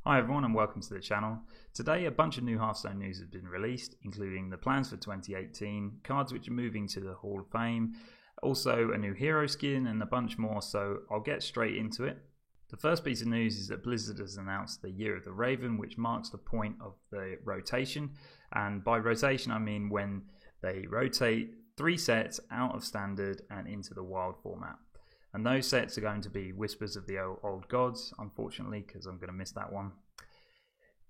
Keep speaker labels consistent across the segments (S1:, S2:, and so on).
S1: Hi everyone and welcome to the channel. Today a bunch of new Hearthstone news has been released, including the plans for 2018, cards which are moving to the Hall of Fame, also a new hero skin and a bunch more, so I'll get straight into it. The first piece of news is that Blizzard has announced the Year of the Raven, which marks the point of the rotation, and by rotation I mean when they rotate 3 sets out of Standard and into the Wild format. And those sets are going to be Whispers of the Old Gods, unfortunately, because I'm going to miss that one.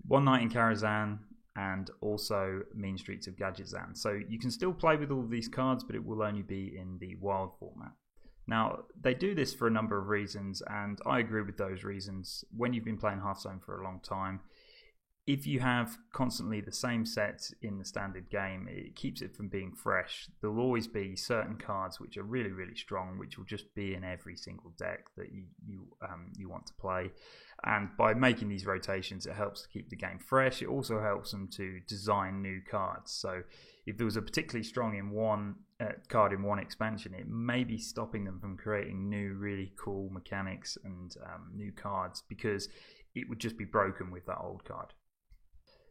S1: One Night in Karazhan, and also Mean Streets of Gadgetzan. So you can still play with all of these cards, but it will only be in the Wild format. Now, they do this for a number of reasons, and I agree with those reasons. When you've been playing Hearthstone for a long time, if you have constantly the same sets in the standard game, it keeps it from being fresh. There'll always be certain cards which are really, really strong, which will just be in every single deck that you want to play. And by making these rotations, it helps to keep the game fresh. It also helps them to design new cards. So if there was a particularly strong card in one expansion, it may be stopping them from creating new, really cool mechanics and new cards, because it would just be broken with that old card.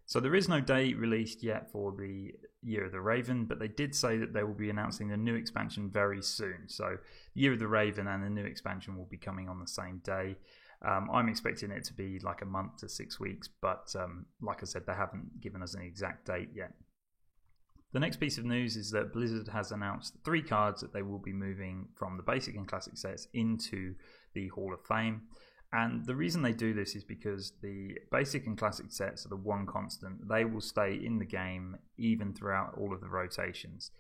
S1: So there is no date released yet for the Year of the Raven, but they did say that they will be announcing the new expansion very soon. So Year of the Raven and the new expansion will be coming on the same day. I'm expecting it to be like a month to 6 weeks, but like I said, they haven't given us an exact date yet. The next piece of news is that Blizzard has announced 3 cards that they will be moving from the basic and classic sets into the Hall of Fame. And the reason they do this is because the basic and classic sets are the one constant. They will stay in the game even throughout all of the rotations.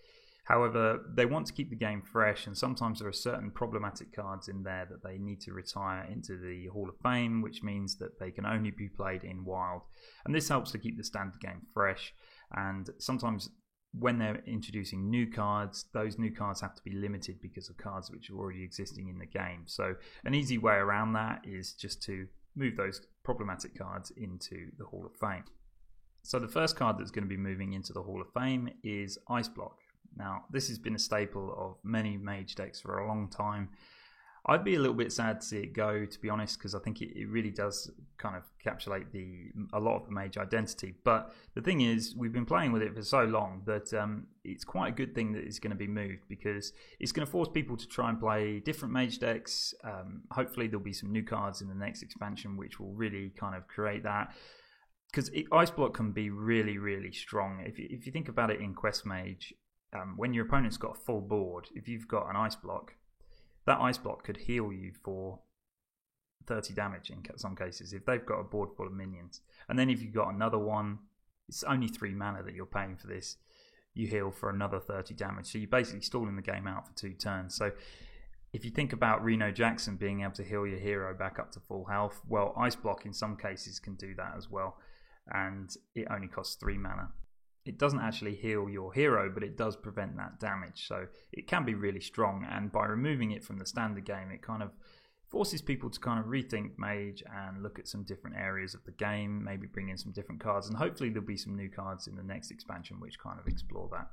S1: However, they want to keep the game fresh, and sometimes there are certain problematic cards in there that they need to retire into the Hall of Fame, which means that they can only be played in Wild. And this helps to keep the standard game fresh, and sometimes when they're introducing new cards, those new cards have to be limited because of cards which are already existing in the game. So an easy way around that is just to move those problematic cards into the Hall of Fame. So the first card that's going to be moving into the Hall of Fame is Ice Block. Now, this has been a staple of many mage decks for a long time. I'd be a little bit sad to see it go, to be honest, because I think it really does kind of encapsulate a lot of the mage identity. But the thing is, we've been playing with it for so long that it's quite a good thing that it's going to be moved, because it's going to force people to try and play different mage decks. Hopefully there'll be some new cards in the next expansion which will really kind of create that. Because Ice Block can be really, really strong. If you think about it in Quest Mage, when your opponent's got a full board, if you've got an Ice Block, that Ice Block could heal you for 30 damage in some cases if they've got a board full of minions. And then if you've got another one, it's only 3 mana that you're paying for this. You heal for another 30 damage. So you're basically stalling the game out for 2 turns. So if you think about Reno Jackson being able to heal your hero back up to full health, well, Ice Block in some cases can do that as well. And it only costs 3 mana. It doesn't actually heal your hero, but it does prevent that damage. So it can be really strong, and by removing it from the standard game, it kind of forces people to kind of rethink Mage and look at some different areas of the game, maybe bring in some different cards, and hopefully there'll be some new cards in the next expansion which kind of explore that.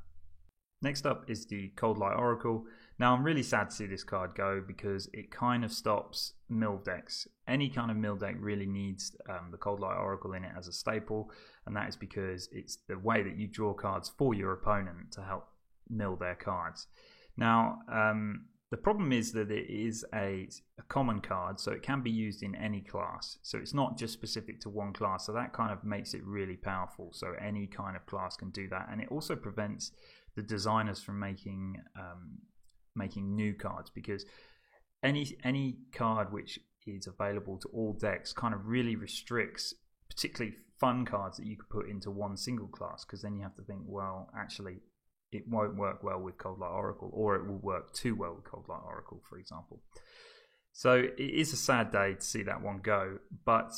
S1: Next up is the Cold Light Oracle. Now, I'm really sad to see this card go, because it kind of stops mill decks. Any kind of mill deck really needs the Cold Light Oracle in it as a staple, and that is because it's the way that you draw cards for your opponent to help mill their cards. Now, the problem is that it is a common card, so it can be used in any class. So it's not just specific to one class, so that kind of makes it really powerful. So any kind of class can do that, and it also prevents the designers from making new cards, because any card which is available to all decks kind of really restricts particularly fun cards that you could put into one single class, because then you have to think, well, actually it won't work well with Cold Light Oracle, or it will work too well with Cold Light Oracle, for example. So it is a sad day to see that one go, but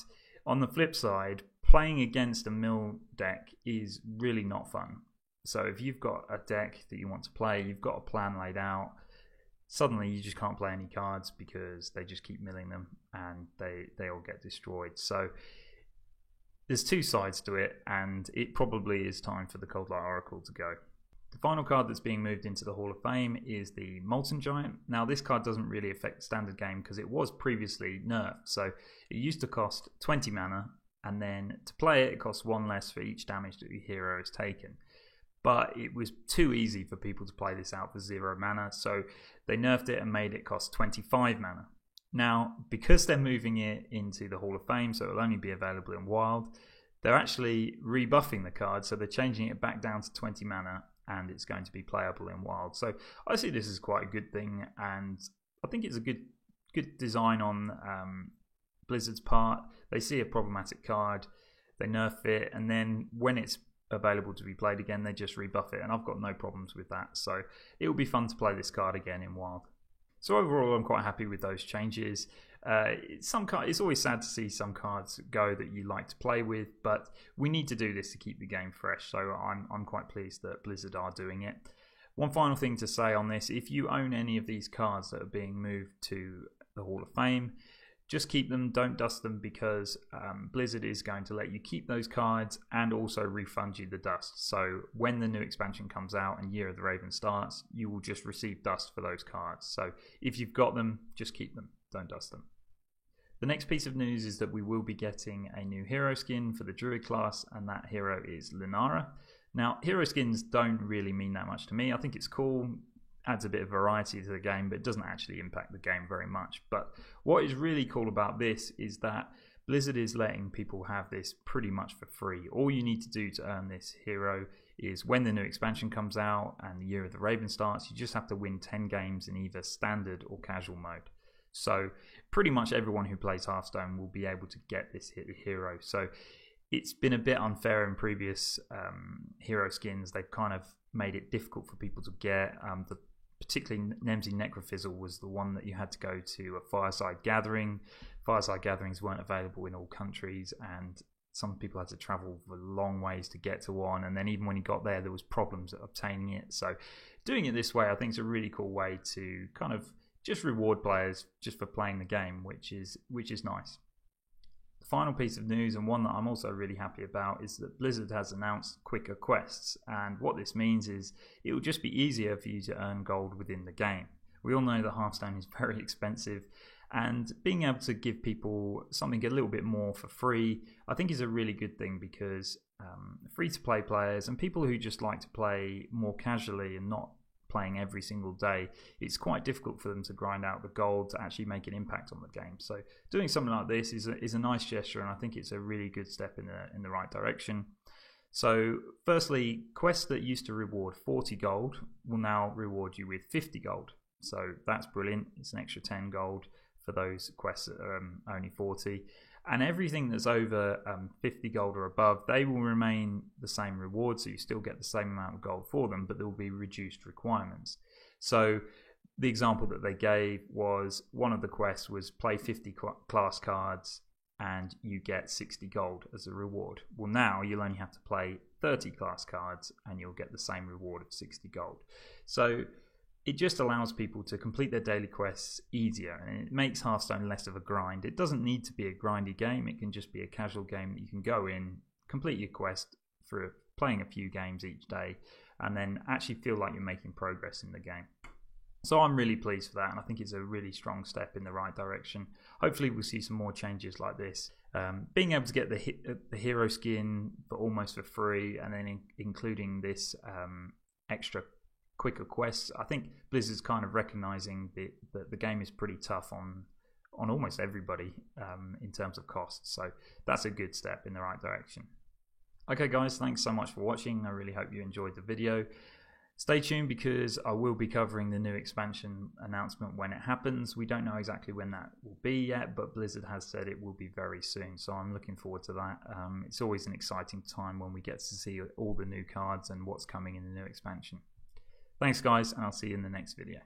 S1: on the flip side, playing against a mill deck is really not fun. So if you've got a deck that you want to play, you've got a plan laid out, suddenly you just can't play any cards because they just keep milling them and they all get destroyed. So there's 2 sides to it, and it probably is time for the Cold Light Oracle to go. The final card that's being moved into the Hall of Fame is the Molten Giant. Now, this card doesn't really affect the standard game because it was previously nerfed. So it used to cost 20 mana and then to play it, it costs 1 less for each damage that your hero has taken. But it was too easy for people to play this out for 0 mana, so they nerfed it and made it cost 25 mana. Now, because they're moving it into the Hall of Fame, so it'll only be available in Wild, they're actually rebuffing the card, so they're changing it back down to 20 mana, and it's going to be playable in Wild. So I see this as quite a good thing, and I think it's a good design on Blizzard's part. They see a problematic card, they nerf it, and then when it's available to be played again, they just rebuff it, and I've got no problems with that. So it will be fun to play this card again in Wild. So overall, I'm quite happy with those changes. It's always sad to see some cards go that you like to play with, but we need to do this to keep the game fresh. So I'm quite pleased that Blizzard are doing it. One final thing to say on this: if you own any of these cards that are being moved to the Hall of Fame, just keep them, don't dust them, because Blizzard is going to let you keep those cards and also refund you the dust. So when the new expansion comes out and Year of the Raven starts, you will just receive dust for those cards. So if you've got them, just keep them, don't dust them. The next piece of news is that we will be getting a new hero skin for the Druid class, and that hero is Lunara. Now, hero skins don't really mean that much to me. I think it's cool, adds a bit of variety to the game, but it doesn't actually impact the game very much. But what is really cool about this is that Blizzard is letting people have this pretty much for free. All you need to do to earn this hero is when the new expansion comes out and the Year of the Raven starts, you just have to win 10 games in either standard or casual mode. So pretty much everyone who plays Hearthstone will be able to get this hero. So it's been a bit unfair in previous hero skins. They've kind of made it difficult for people to get. Particularly Nemsy Necrofizzle was the one that you had to go to a Fireside Gathering. Fireside Gatherings weren't available in all countries, and some people had to travel for long ways to get to one, and then even when you got there, there was problems obtaining it. So doing it this way, I think, is a really cool way to kind of just reward players just for playing the game, which is nice. The final piece of news, and one that I'm also really happy about, is that Blizzard has announced quicker quests, and what this means is it will just be easier for you to earn gold within the game. We all know that Hearthstone is very expensive, and being able to give people something a little bit more for free, I think, is a really good thing, because free-to-play players and people who just like to play more casually and not playing every single day, it's quite difficult for them to grind out the gold to actually make an impact on the game. So doing something like this is a nice gesture, and I think it's a really good step in the right direction. So firstly, quests that used to reward 40 gold will now reward you with 50 gold. So that's brilliant. It's an extra 10 gold for those quests that are only 40. And everything that's over 50 gold or above, they will remain the same reward, so you still get the same amount of gold for them, but there will be reduced requirements. So the example that they gave was, one of the quests was play 50 class cards and you get 60 gold as a reward. Well, now you'll only have to play 30 class cards and you'll get the same reward of 60 gold. So it just allows people to complete their daily quests easier, and it makes Hearthstone less of a grind. It doesn't need to be a grindy game. It can just be a casual game that you can go in, complete your quest for playing a few games each day, and then actually feel like you're making progress in the game. So I'm really pleased for that, and I think it's a really strong step in the right direction. Hopefully we'll see some more changes like this. Being able to get the hero skin almost for free, and then including this extra quicker quests, I think Blizzard's kind of recognizing that the game is pretty tough on almost everybody in terms of costs. So that's a good step in the right direction. Okay guys, thanks so much for watching. I really hope you enjoyed the video. Stay tuned, because I will be covering the new expansion announcement when it happens. We don't know exactly when that will be yet, but Blizzard has said it will be very soon, so I'm looking forward to that. It's always an exciting time when we get to see all the new cards and what's coming in the new expansion. Thanks guys, and I'll see you in the next video.